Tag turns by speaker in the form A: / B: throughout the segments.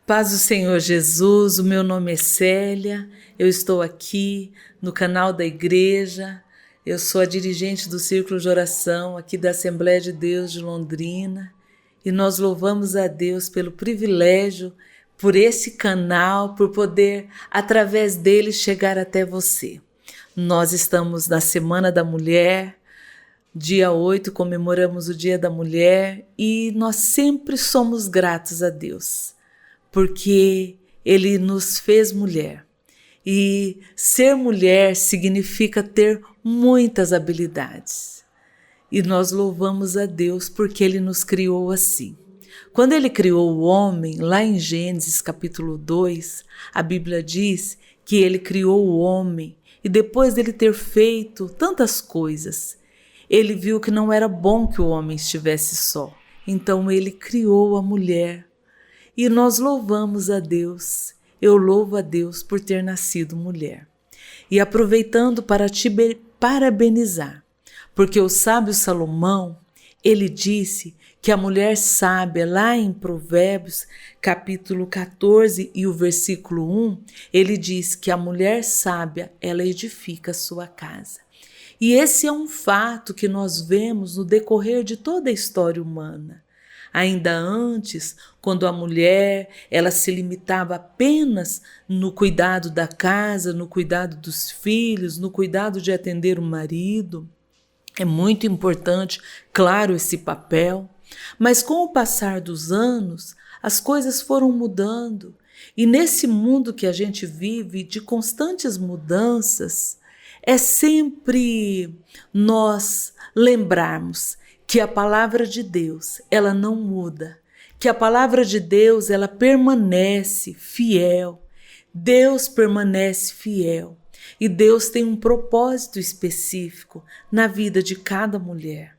A: Paz do Senhor Jesus, o meu nome é Célia, eu estou aqui no canal da igreja, eu sou a dirigente do Círculo de Oração aqui da Assembleia de Deus de Londrina e nós louvamos a Deus pelo privilégio, por esse canal, por poder através dele chegar até você. Nós estamos na Semana da Mulher, dia 8 comemoramos o Dia da Mulher e nós sempre somos gratos a Deus. Porque Ele nos fez mulher. E ser mulher significa ter muitas habilidades. E nós louvamos a Deus porque Ele nos criou assim. Quando Ele criou o homem, lá em Gênesis capítulo 2, a Bíblia diz que Ele criou o homem e depois dele ter feito tantas coisas, Ele viu que não era bom que o homem estivesse só. Então Ele criou a mulher. E nós louvamos a Deus, eu louvo a Deus por ter nascido mulher. E aproveitando para te parabenizar, porque o sábio Salomão, ele disse que a mulher sábia, lá em Provérbios, capítulo 14 e o versículo 1, ele diz que a mulher sábia, ela edifica a sua casa. E esse é um fato que nós vemos no decorrer de toda a história humana. Ainda antes, quando a mulher ela se limitava apenas no cuidado da casa, no cuidado dos filhos, no cuidado de atender o marido, é muito importante, claro, esse papel, mas com o passar dos anos, as coisas foram mudando e nesse mundo que a gente vive de constantes mudanças, é sempre nós lembrarmos que a palavra de Deus, ela não muda, que a palavra de Deus, ela permanece fiel, Deus permanece fiel e Deus tem um propósito específico na vida de cada mulher.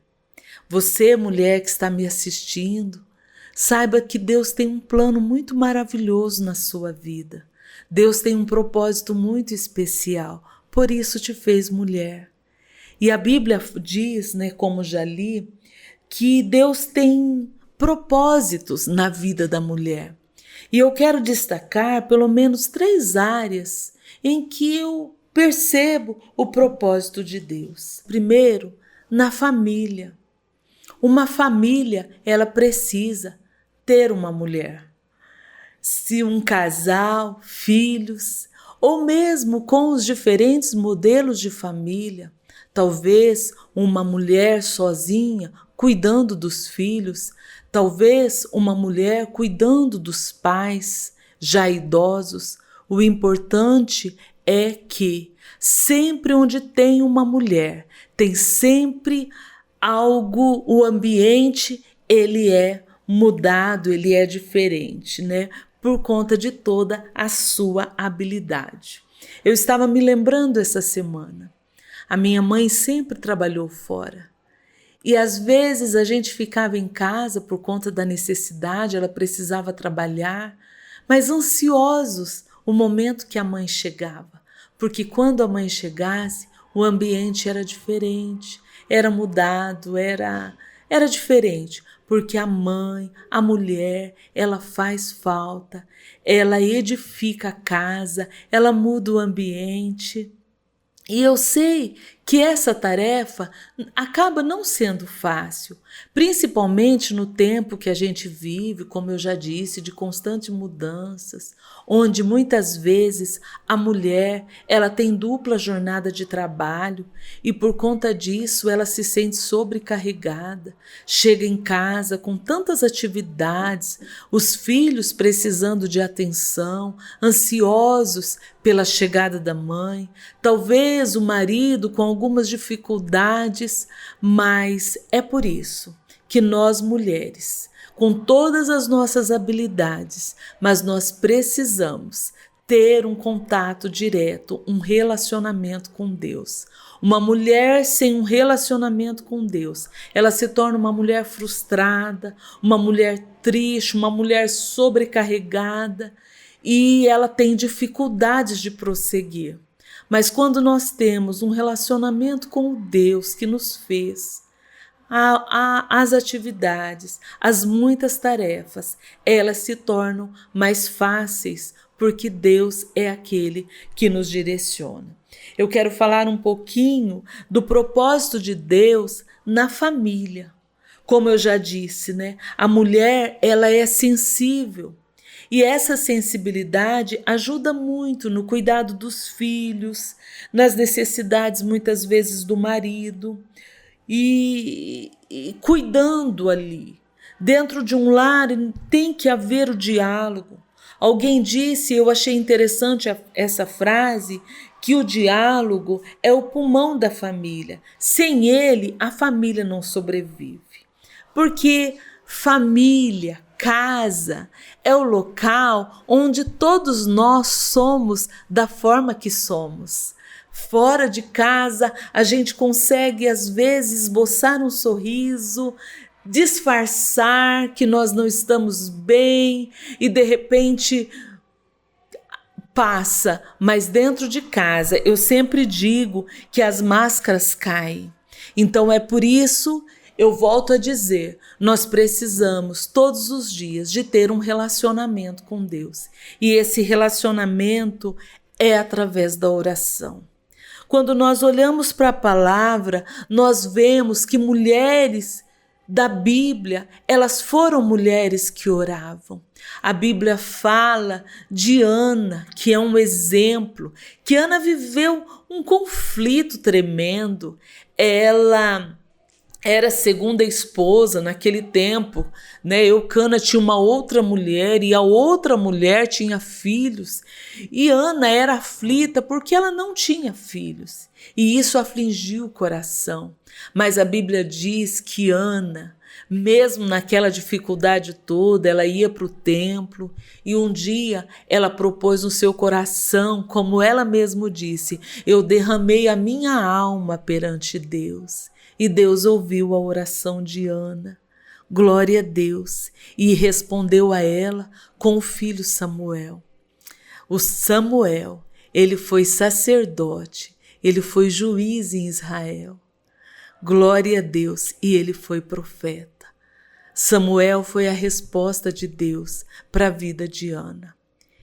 A: Você, mulher que está me assistindo, saiba que Deus tem um plano muito maravilhoso na sua vida. Deus tem um propósito muito especial, por isso te fez mulher. E a Bíblia diz, como já li, que Deus tem propósitos na vida da mulher. E eu quero destacar pelo menos 3 áreas em que eu percebo o propósito de Deus. Primeiro, na família. Uma família, ela precisa ter uma mulher. Se um casal, filhos, ou mesmo com os diferentes modelos de família, talvez uma mulher sozinha cuidando dos filhos, talvez uma mulher cuidando dos pais já idosos. O importante é que sempre onde tem uma mulher, tem sempre algo, o ambiente ele é mudado, ele é diferente, por conta de toda a sua habilidade. Eu estava me lembrando essa semana. A minha mãe sempre trabalhou fora. E às vezes a gente ficava em casa por conta da necessidade, ela precisava trabalhar, mas ansiosos o momento que a mãe chegava. Porque quando a mãe chegasse, o ambiente era diferente, era mudado, era diferente. Porque a mãe, a mulher, ela faz falta, ela edifica a casa, ela muda o ambiente. E eu sei que essa tarefa acaba não sendo fácil, principalmente no tempo que a gente vive, como eu já disse, de constantes mudanças, onde muitas vezes a mulher ela tem dupla jornada de trabalho e por conta disso ela se sente sobrecarregada, chega em casa com tantas atividades, os filhos precisando de atenção, ansiosos pela chegada da mãe, talvez o marido com algumas dificuldades, mas é por isso que nós mulheres, com todas as nossas habilidades, mas nós precisamos ter um contato direto, um relacionamento com Deus. Uma mulher sem um relacionamento com Deus, ela se torna uma mulher frustrada, uma mulher triste, uma mulher sobrecarregada e ela tem dificuldades de prosseguir. Mas quando nós temos um relacionamento com o Deus que nos fez, as atividades, as muitas tarefas, elas se tornam mais fáceis, porque Deus é aquele que nos direciona. Eu quero falar um pouquinho do propósito de Deus na família. Como eu já disse, né? A mulher, ela é sensível. E essa sensibilidade ajuda muito no cuidado dos filhos, nas necessidades muitas vezes do marido e cuidando ali. Dentro de um lar tem que haver o diálogo. Alguém disse, eu achei interessante essa frase, que o diálogo é o pulmão da família. Sem ele, a família não sobrevive. Porque família, casa, é o local onde todos nós somos da forma que somos. Fora de casa, a gente consegue às vezes esboçar um sorriso, disfarçar que nós não estamos bem e de repente passa, mas dentro de casa eu sempre digo que as máscaras caem. Então é por isso, eu volto a dizer, nós precisamos todos os dias de ter um relacionamento com Deus. E esse relacionamento é através da oração. Quando nós olhamos para a palavra, nós vemos que mulheres da Bíblia, elas foram mulheres que oravam. A Bíblia fala de Ana, que é um exemplo, que Ana viveu um conflito tremendo. Ela era a segunda esposa naquele tempo, né? Eucana tinha uma outra mulher e a outra mulher tinha filhos. E Ana era aflita porque ela não tinha filhos. E isso afligiu o coração. Mas a Bíblia diz que Ana, mesmo naquela dificuldade toda, ela ia para o templo e um dia ela propôs no seu coração, como ela mesma disse, eu derramei a minha alma perante Deus. E Deus ouviu a oração de Ana, glória a Deus, e respondeu a ela com o filho Samuel. O Samuel, ele foi sacerdote, ele foi juiz em Israel, glória a Deus, e ele foi profeta. Samuel foi a resposta de Deus para a vida de Ana.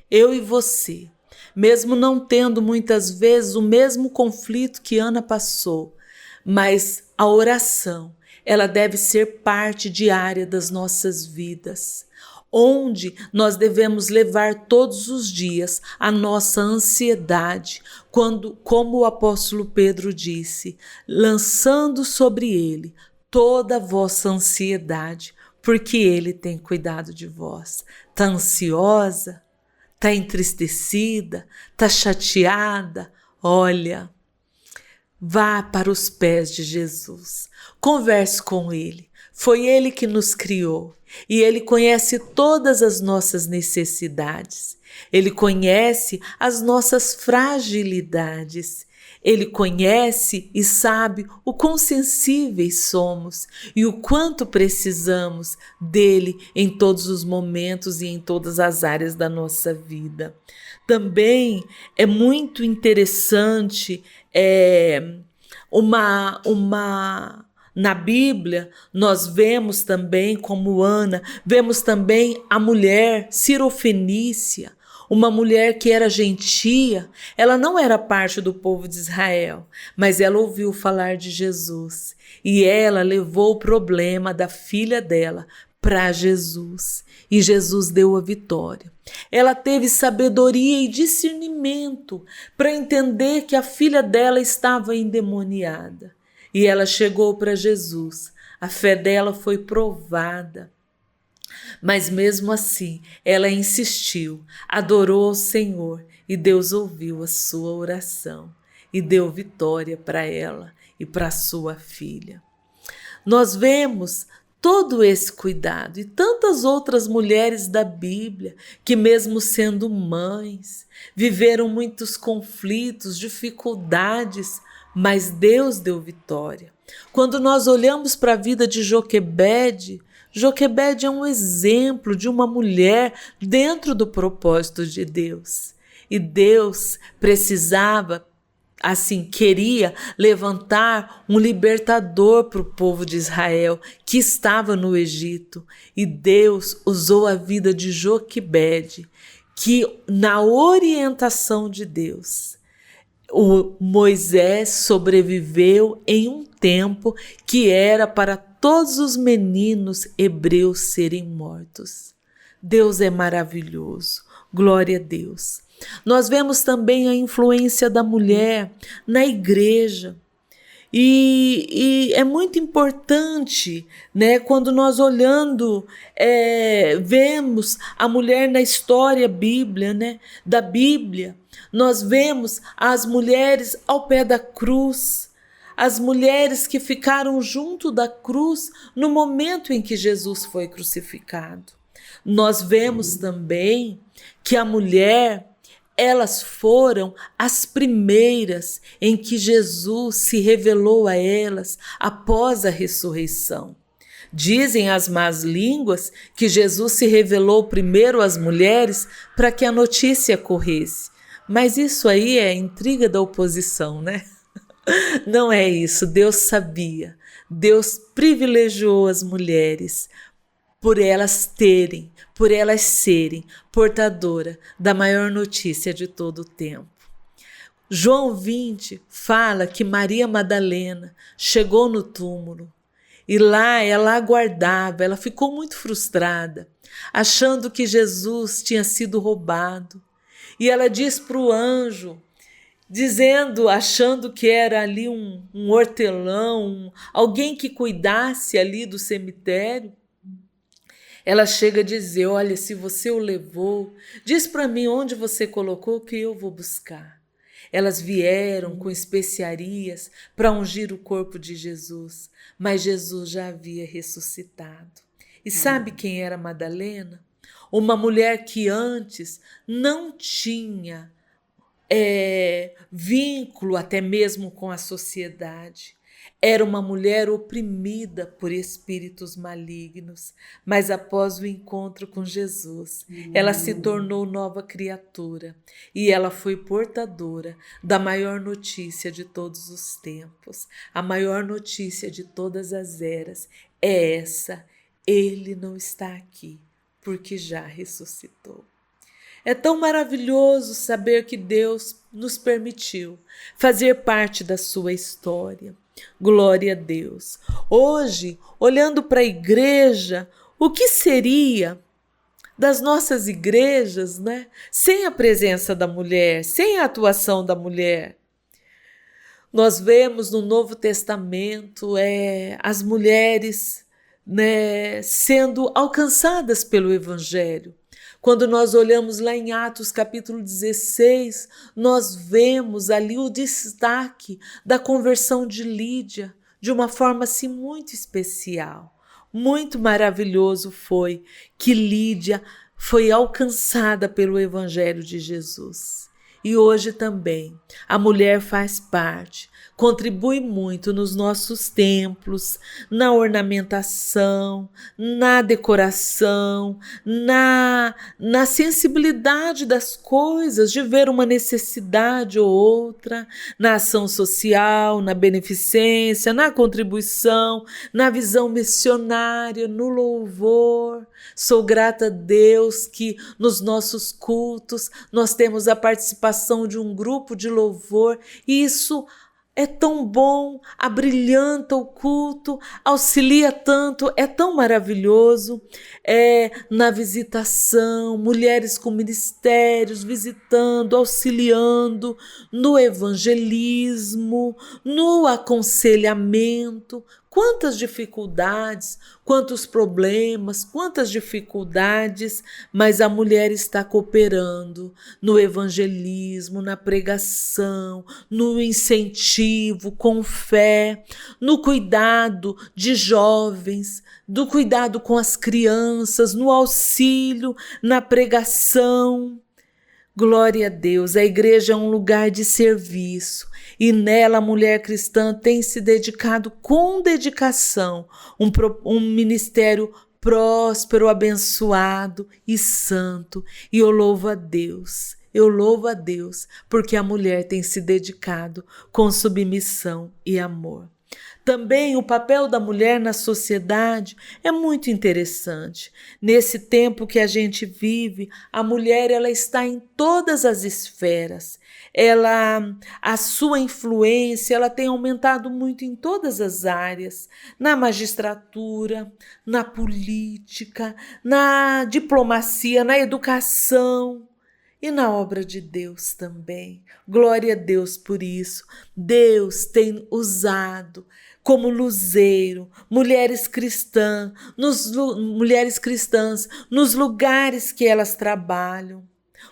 A: Eu e você, mesmo não tendo muitas vezes o mesmo conflito que Ana passou, mas a oração, ela deve ser parte diária das nossas vidas, onde nós devemos todos os dias a nossa ansiedade, como o apóstolo Pedro disse, lançando sobre ele toda a vossa ansiedade, porque ele tem cuidado de vós. Está ansiosa? Está entristecida? Está chateada? Olha, vá para os pés de Jesus, converse com Ele. Foi Ele que nos criou e Ele conhece todas as nossas necessidades. Ele conhece as nossas fragilidades. Ele conhece e sabe o quão sensíveis somos e o quanto precisamos dele em todos os momentos e em todas as áreas da nossa vida. Também é muito interessante na Bíblia, nós vemos também, como Ana, vemos também a mulher Cirofenícia, uma mulher que era gentia. Ela não era parte do povo de Israel, mas ela ouviu falar de Jesus e ela levou o problema da filha dela para Jesus e Jesus deu a vitória. Ela teve sabedoria e discernimento para entender que a filha dela estava endemoniada e ela chegou para Jesus. A fé dela foi provada, mas mesmo assim ela insistiu, adorou ao Senhor e Deus ouviu a sua oração e deu vitória para ela e para sua filha. Nós vemos todo esse cuidado e tantas outras mulheres da Bíblia que, mesmo sendo mães, viveram muitos conflitos, dificuldades, mas Deus deu vitória. Quando nós olhamos para a vida de Joquebede, Joquebede é um exemplo de uma mulher dentro do propósito de Deus. E Deus precisava assim, queria levantar um libertador para o povo de Israel que estava no Egito. E Deus usou a vida de Joquebede, que na orientação de Deus, o Moisés sobreviveu em um tempo que era para todos os meninos hebreus serem mortos. Deus é maravilhoso. Glória a Deus. Nós vemos também a influência da mulher na igreja. E é muito importante, né, quando nós olhando, vemos a mulher na história da Bíblia, nós vemos as mulheres ao pé da cruz, as mulheres que ficaram junto da cruz no momento em que Jesus foi crucificado. Nós vemos também que a mulher, elas foram as primeiras em que Jesus se revelou a elas após a ressurreição. Dizem as más línguas que Jesus se revelou primeiro às mulheres para que a notícia corresse. Mas isso aí é intriga da oposição, né? Não é isso. Deus sabia. Deus privilegiou as mulheres por elas serem portadora da maior notícia de todo o tempo. João 20 fala que Maria Madalena chegou no túmulo e lá ela aguardava, ela ficou muito frustrada, achando que Jesus tinha sido roubado. E ela diz para o anjo, achando que era ali um hortelão, alguém que cuidasse ali do cemitério. Ela chega a dizer, olha, se você o levou, diz para mim onde você colocou que eu vou buscar. Elas vieram com especiarias para ungir o corpo de Jesus, mas Jesus já havia ressuscitado. E sabe quem era Madalena? Uma mulher que antes não tinha vínculo até mesmo com a sociedade. Era uma mulher oprimida por espíritos malignos, mas após o encontro com Jesus, ela se tornou nova criatura e ela foi portadora da maior notícia de todos os tempos. A maior notícia de todas as eras é essa: Ele não está aqui, porque já ressuscitou. É tão maravilhoso saber que Deus nos permitiu fazer parte da sua história. Glória a Deus. Hoje, olhando para a igreja, o que seria das nossas igrejas, né? Sem a presença da mulher, sem a atuação da mulher? Nós vemos no Novo Testamento as mulheres, né, sendo alcançadas pelo Evangelho. Quando nós olhamos lá em Atos capítulo 16, nós vemos ali o destaque da conversão de Lídia, de uma forma assim muito especial. Muito maravilhoso foi que Lídia foi alcançada pelo Evangelho de Jesus. E hoje também a mulher faz parte, contribui muito nos nossos templos, na ornamentação, na decoração, na sensibilidade das coisas, de ver uma necessidade ou outra, na ação social, na beneficência, na contribuição, na visão missionária, no louvor. Sou grata a Deus que nos nossos cultos nós temos a participação de um grupo de louvor e isso é tão bom, abrilhanta o culto, auxilia tanto, é tão maravilhoso. Na visitação, mulheres com ministérios, visitando, auxiliando, no evangelismo, no aconselhamento. Quantas dificuldades, quantos problemas, quantas dificuldades, mas a mulher está cooperando no evangelismo, na pregação, no incentivo, com fé, no cuidado de jovens, do cuidado com as crianças, no auxílio, na pregação. Glória a Deus, a igreja é um lugar de serviço e nela a mulher cristã tem se dedicado com dedicação, um ministério próspero, abençoado e santo. E eu louvo a Deus. Eu louvo a Deus porque a mulher tem se dedicado com submissão e amor. Também o papel da mulher na sociedade é muito interessante. Nesse tempo que a gente vive, a mulher ela está em todas as esferas. A sua influência ela tem aumentado muito em todas as áreas, na magistratura, na política, na diplomacia, na educação. E na obra de Deus também. Glória a Deus por isso. Deus tem usado como luzeiro mulheres cristãs nos lugares que elas trabalham,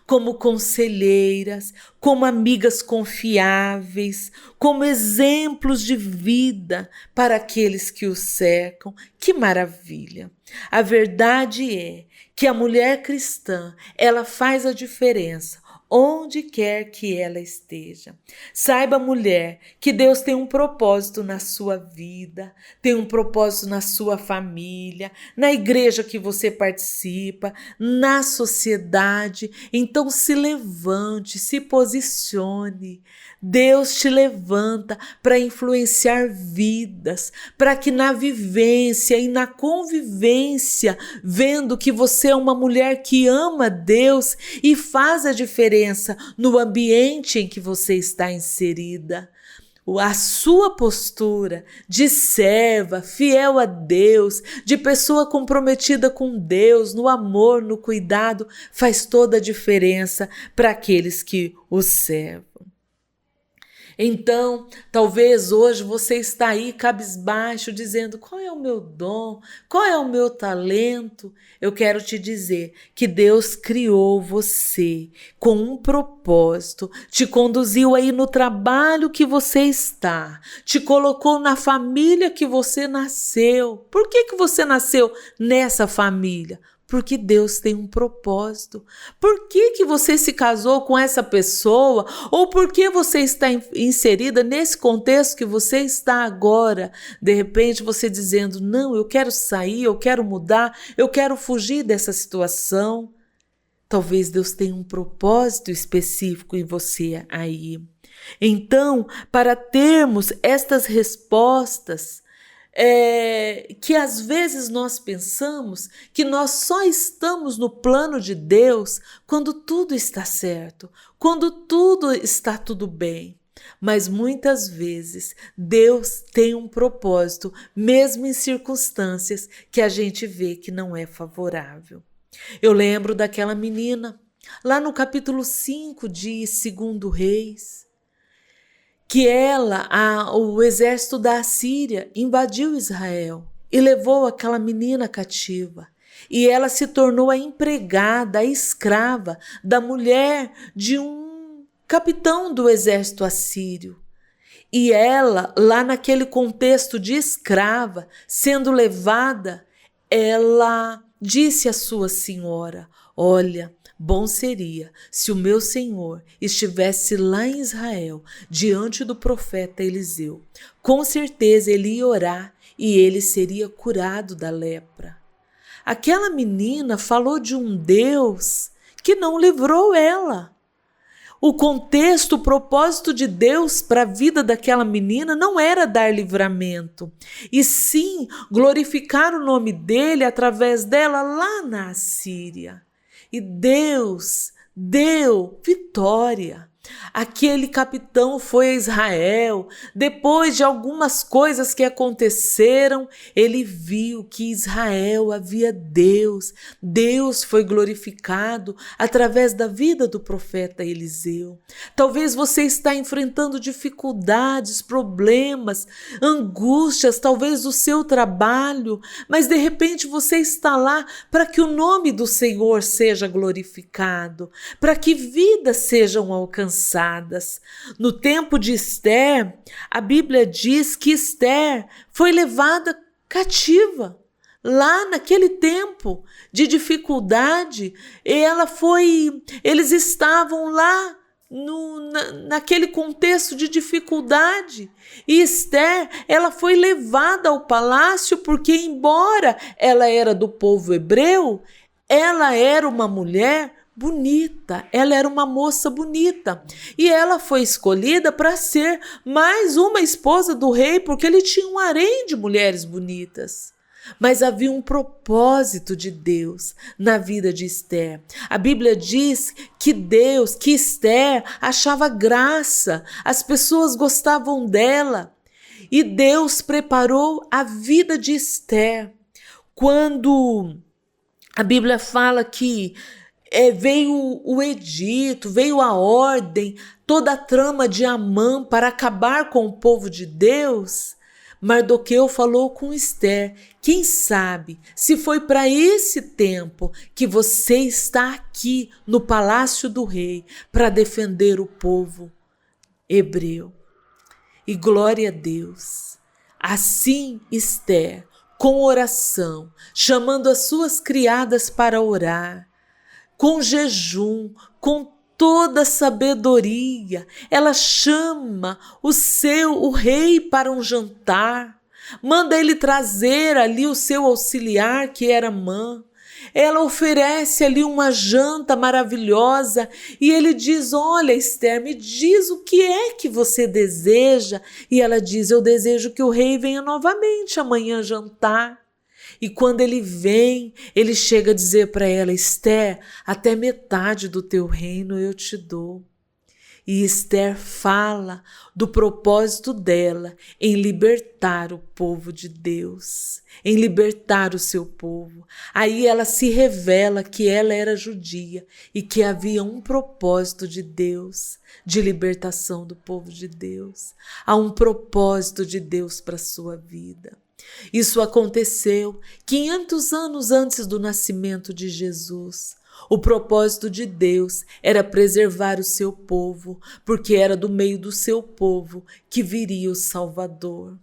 A: como conselheiras, como amigas confiáveis, como exemplos de vida para aqueles que os cercam. Que maravilha! A verdade é que a mulher cristã, ela faz a diferença onde quer que ela esteja. Saiba, mulher, que Deus tem um propósito na sua vida, tem um propósito na sua família, na igreja que você participa, na sociedade. Então se levante, se posicione. Deus te levanta para influenciar vidas, para que na vivência e na convivência, vendo que você é uma mulher que ama Deus e faz a diferença no ambiente em que você está inserida, a sua postura de serva, fiel a Deus, de pessoa comprometida com Deus, no amor, no cuidado, faz toda a diferença para aqueles que o servam. Então, talvez hoje você está aí cabisbaixo, dizendo: qual é o meu dom? Qual é o meu talento? Eu quero te dizer que Deus criou você com um propósito, te conduziu aí no trabalho que você está, te colocou na família que você nasceu. Por que você nasceu nessa família? Porque Deus tem um propósito. Por que você se casou com essa pessoa? Ou por que você está inserida nesse contexto que você está agora? De repente você dizendo: não, eu quero sair, eu quero mudar, eu quero fugir dessa situação. Talvez Deus tenha um propósito específico em você aí. Então, para termos estas respostas, que às vezes nós pensamos que nós só estamos no plano de Deus quando tudo está certo, quando tudo está tudo bem. Mas muitas vezes Deus tem um propósito, mesmo em circunstâncias que a gente vê que não é favorável. Eu lembro daquela menina, lá no capítulo 5 de 2 Reis, que o exército da Assíria invadiu Israel e levou aquela menina cativa. E ela se tornou a empregada, a escrava da mulher de um capitão do exército assírio. E ela, lá naquele contexto de escrava, sendo levada, ela disse à sua senhora: olha, bom seria se o meu Senhor estivesse lá em Israel, diante do profeta Eliseu. Com certeza ele ia orar e ele seria curado da lepra. Aquela menina falou de um Deus que não livrou ela. O contexto, o propósito de Deus para a vida daquela menina não era dar livramento, e sim glorificar o nome dele através dela lá na Assíria. E Deus deu vitória. Aquele capitão foi a Israel. Depois de algumas coisas que aconteceram, ele viu que em Israel havia Deus. Deus foi glorificado através da vida do profeta Eliseu. Talvez você está enfrentando dificuldades, problemas, angústias, talvez do seu trabalho, mas de repente você está lá para que o nome do Senhor seja glorificado, para que vidas sejam alcançadas. No tempo de Esther, a Bíblia diz que Esther foi levada cativa. Lá naquele tempo de dificuldade, eles estavam lá naquele contexto de dificuldade. E Esther, ela foi levada ao palácio porque, embora ela era do povo hebreu, ela era uma mulher bonita, ela era uma moça bonita. E ela foi escolhida para ser mais uma esposa do rei, porque ele tinha um harém de mulheres bonitas. Mas havia um propósito de Deus na vida de Esther. A Bíblia diz que Esther achava graça, as pessoas gostavam dela. E Deus preparou a vida de Esther. Quando a Bíblia fala que veio o edito, veio a ordem, toda a trama de Amã para acabar com o povo de Deus, Mardoqueu falou com Esther: quem sabe se foi para esse tempo que você está aqui no palácio do rei para defender o povo hebreu. E glória a Deus. Assim Esther, com oração, chamando as suas criadas para orar, com jejum, com toda sabedoria, ela chama o rei para um jantar, manda ele trazer ali o seu auxiliar, que era Amã. Ela oferece ali uma janta maravilhosa e ele diz: olha, Esther, me diz o que é que você deseja. E ela diz: eu desejo que o rei venha novamente amanhã jantar. E quando ele vem, ele chega a dizer para ela: Esther, até metade do teu reino eu te dou. E Esther fala do propósito dela em libertar o povo de Deus, em libertar o seu povo. Aí ela se revela que ela era judia e que havia um propósito de Deus, de libertação do povo de Deus. Há um propósito de Deus para a sua vida. Isso aconteceu 500 anos antes do nascimento de Jesus. O propósito de Deus era preservar o seu povo, porque era do meio do seu povo que viria o Salvador.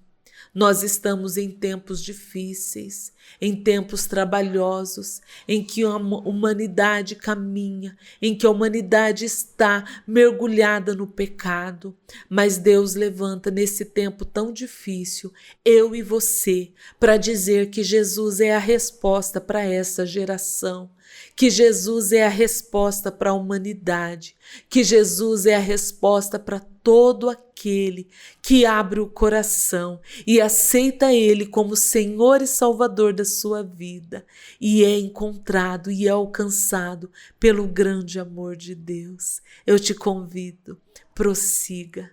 A: Nós estamos em tempos difíceis, em tempos trabalhosos, em que a humanidade caminha, em que a humanidade está mergulhada no pecado. Mas Deus levanta nesse tempo tão difícil, eu e você, para dizer que Jesus é a resposta para essa geração, que Jesus é a resposta para a humanidade, que Jesus é a resposta para todo aquele que abre o coração e aceita Ele como Senhor e Salvador da sua vida e é encontrado e é alcançado pelo grande amor de Deus. Eu te convido, prossiga.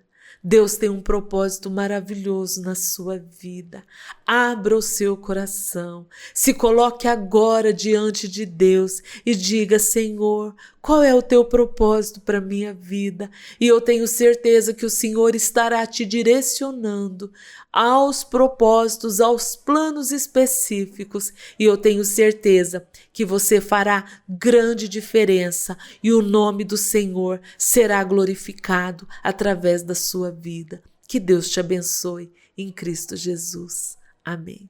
A: Deus tem um propósito maravilhoso na sua vida. Abra o seu coração, se coloque agora diante de Deus e diga: Senhor, qual é o teu propósito para a minha vida? E eu tenho certeza que o Senhor estará te direcionando aos propósitos, aos planos específicos. E eu tenho certeza que você fará grande diferença e o nome do Senhor será glorificado através da sua vida. Que Deus te abençoe em Cristo Jesus. Amém.